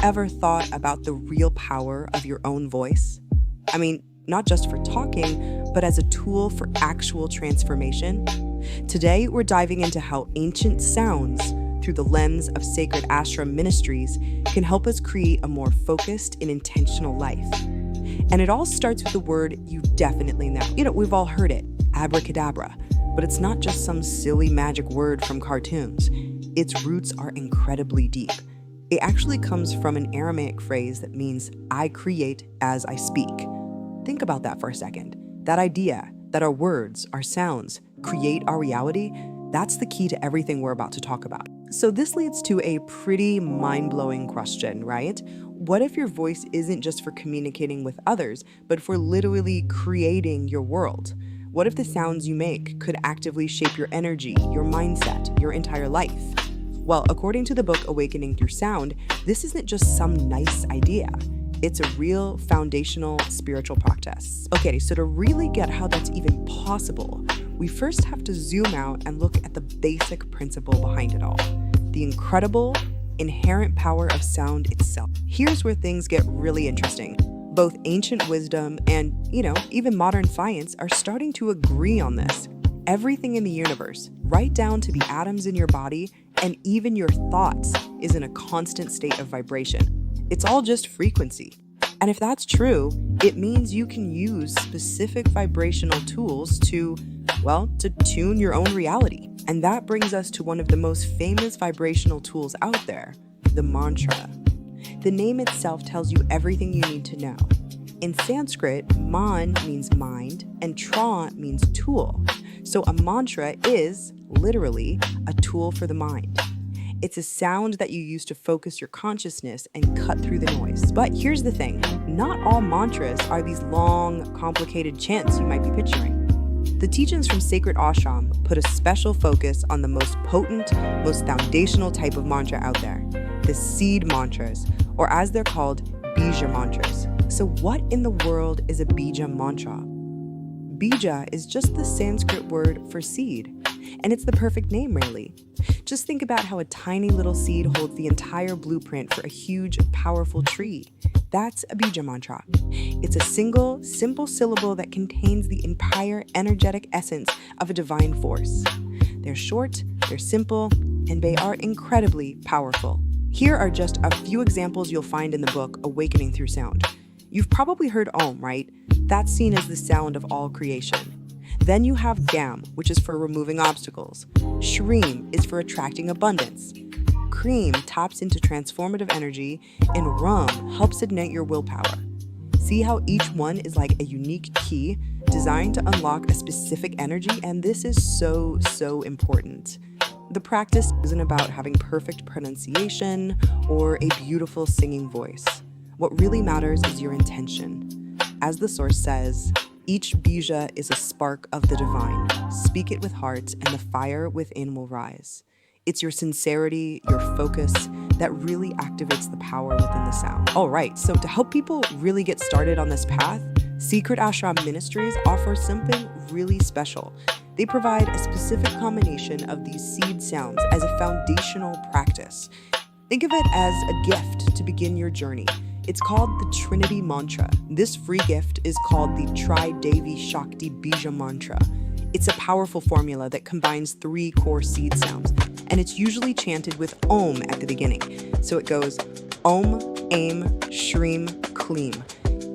ever thought about the real power of your own voice? I mean, not just for talking, but as a tool for actual transformation. Today, we're diving into how ancient sounds, through the lens of sacred Ashram Ministries, can help us create a more focused and intentional life. And it all starts with a word you definitely know. We've all heard it, abracadabra. But it's not just some silly magic word from cartoons. Its roots are incredibly deep. It actually comes from an Aramaic phrase that means, I create as I speak. Think about that for a second. That idea that our words, our sounds, create our reality, that's the key to everything we're about to talk about. So this leads to a pretty mind-blowing question, right? What if your voice isn't just for communicating with others, but for literally creating your world? What if the sounds you make could actively shape your energy, your mindset, your entire life? Well, according to the book Awakening Through Sound, this isn't just some nice idea. It's a real foundational spiritual practice. Okay, so to really get how that's even possible, we first have to zoom out and look at the basic principle behind it all. The incredible, inherent power of sound itself. Here's where things get really interesting. Both ancient wisdom and, even modern science are starting to agree on this. Everything in the universe, right down to the atoms in your body and even your thoughts, is in a constant state of vibration. It's all just frequency. And if that's true, it means you can use specific vibrational tools to tune your own reality. And that brings us to one of the most famous vibrational tools out there, the mantra. The name itself tells you everything you need to know. In Sanskrit, man means mind and tra means tool. So a mantra is, literally, a tool for the mind. It's a sound that you use to focus your consciousness and cut through the noise. But here's the thing, not all mantras are these long, complicated chants you might be picturing. The teachings from sacred Ashram put a special focus on the most potent, most foundational type of mantra out there, the seed mantras, or as they're called, bija mantras. So what in the world is a bija mantra? Bija is just the Sanskrit word for seed, and it's the perfect name, really. Just think about how a tiny little seed holds the entire blueprint for a huge, powerful tree. That's a bija mantra. It's a single, simple syllable that contains the entire energetic essence of a divine force. They're short, they're simple, and they are incredibly powerful. Here are just a few examples you'll find in the book Awakening Through Sound. You've probably heard Om, right? That's seen as the sound of all creation. Then you have Gam, which is for removing obstacles. Shreem is for attracting abundance. Cream taps into transformative energy, and Rum helps ignite your willpower. See how each one is like a unique key designed to unlock a specific energy, and this is so important. The practice isn't about having perfect pronunciation or a beautiful singing voice. What really matters is your intention. As the source says, each bija is a spark of the divine. Speak it with heart, and the fire within will rise. It's your sincerity, your focus, that really activates the power within the sound. All right, so to help people really get started on this path, Secret Ashram Ministries offers something really special. They provide a specific combination of these seed sounds as a foundational practice. Think of it as a gift to begin your journey. It's called the Trinity Mantra. This free gift is called the Tri-Devi Shakti Bija Mantra. It's a powerful formula that combines 3 core seed sounds, and it's usually chanted with Om at the beginning. So it goes Om, Aim, Shreem, Kleem.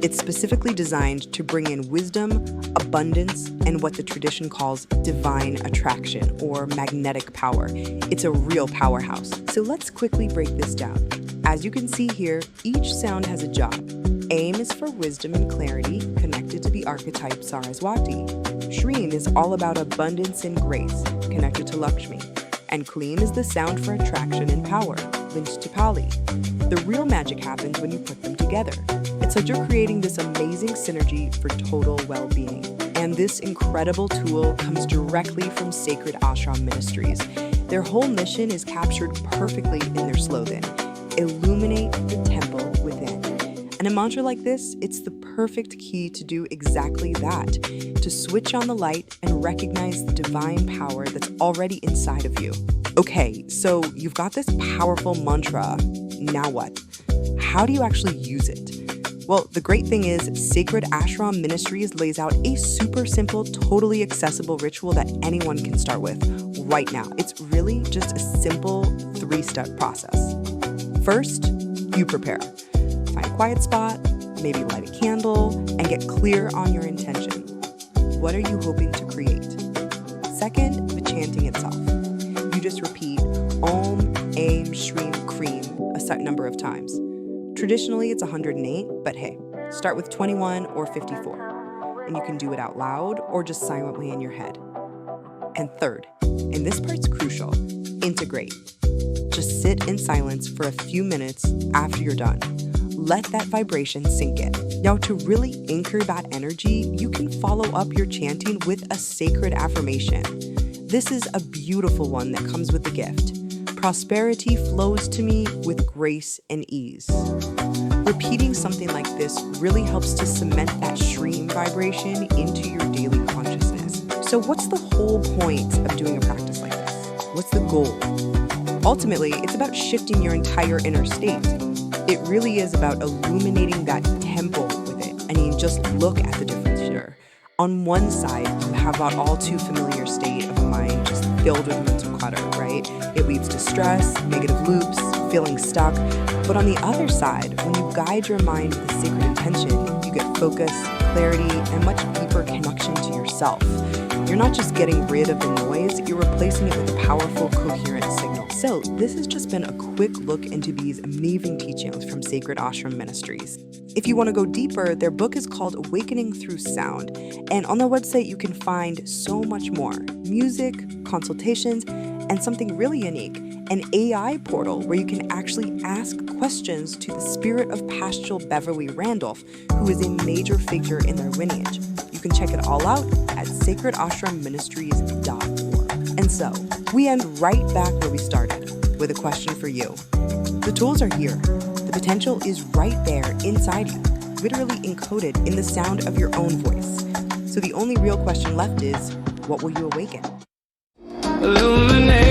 It's specifically designed to bring in wisdom, abundance, and what the tradition calls divine attraction or magnetic power. It's a real powerhouse. So let's quickly break this down. As you can see here, each sound has a job. Aim is for wisdom and clarity, connected to the archetype Saraswati. Shreem is all about abundance and grace, connected to Lakshmi. And Kleem is the sound for attraction and power, linked to Pali. The real magic happens when you put them together. It's like you're creating this amazing synergy for total well-being. And this incredible tool comes directly from Sacred Ashram Ministries. Their whole mission is captured perfectly in their slogan, Illuminate the temple within. And a mantra like this, it's the perfect key to do exactly that, to switch on the light and recognize the divine power that's already inside of you. Okay, so you've got this powerful mantra. Now what? how do you actually use it? Well, the great thing is Sacred Ashram Ministries lays out a super simple, totally accessible ritual that anyone can start with right now. It's really just a simple 3-step process. First, you prepare. Find a quiet spot, maybe light a candle, and get clear on your intention. What are you hoping to create? Second, the chanting itself. You just repeat Om, Aim, Shreem, Cream a set number of times. Traditionally, it's 108, but hey, start with 21 or 54. And you can do it out loud or just silently in your head. And third, and this part's crucial, integrate. Just sit in silence for a few minutes after you're done. Let that vibration sink in. Now, to really anchor that energy, you can follow up your chanting with a sacred affirmation. This is a beautiful one that comes with the gift. Prosperity flows to me with grace and ease. Repeating something like this really helps to cement that Shreem vibration into your daily consciousness. So what's the whole point of doing a practice like this? What's the goal? Ultimately, it's about shifting your entire inner state. It really is about illuminating that temple with it. I mean, just look at the difference here. On one side, you have that all too familiar state of a mind just filled with mental clutter, right? It leads to stress, negative loops, feeling stuck. But on the other side, when you guide your mind with a sacred intention, you get focus, clarity, and much deeper connection to yourself. You're not just getting rid of the noise, you're replacing it with a powerful, coherent signal. So this has just been a quick look into these amazing teachings from Sacred Ashram Ministries. If you want to go deeper, their book is called Awakening Through Sound. And on their website, you can find so much more. Music, consultations, and something really unique, an AI portal where you can actually ask questions to the spirit of Paschal Beverly Randolph, who is a major figure in their lineage. You can check it all out at sacredashramministries.org. And so, we end right back where we started, with a question for you. The tools are here. The potential is right there inside you, literally encoded in the sound of your own voice. So the only real question left is, what will you awaken? Illuminate.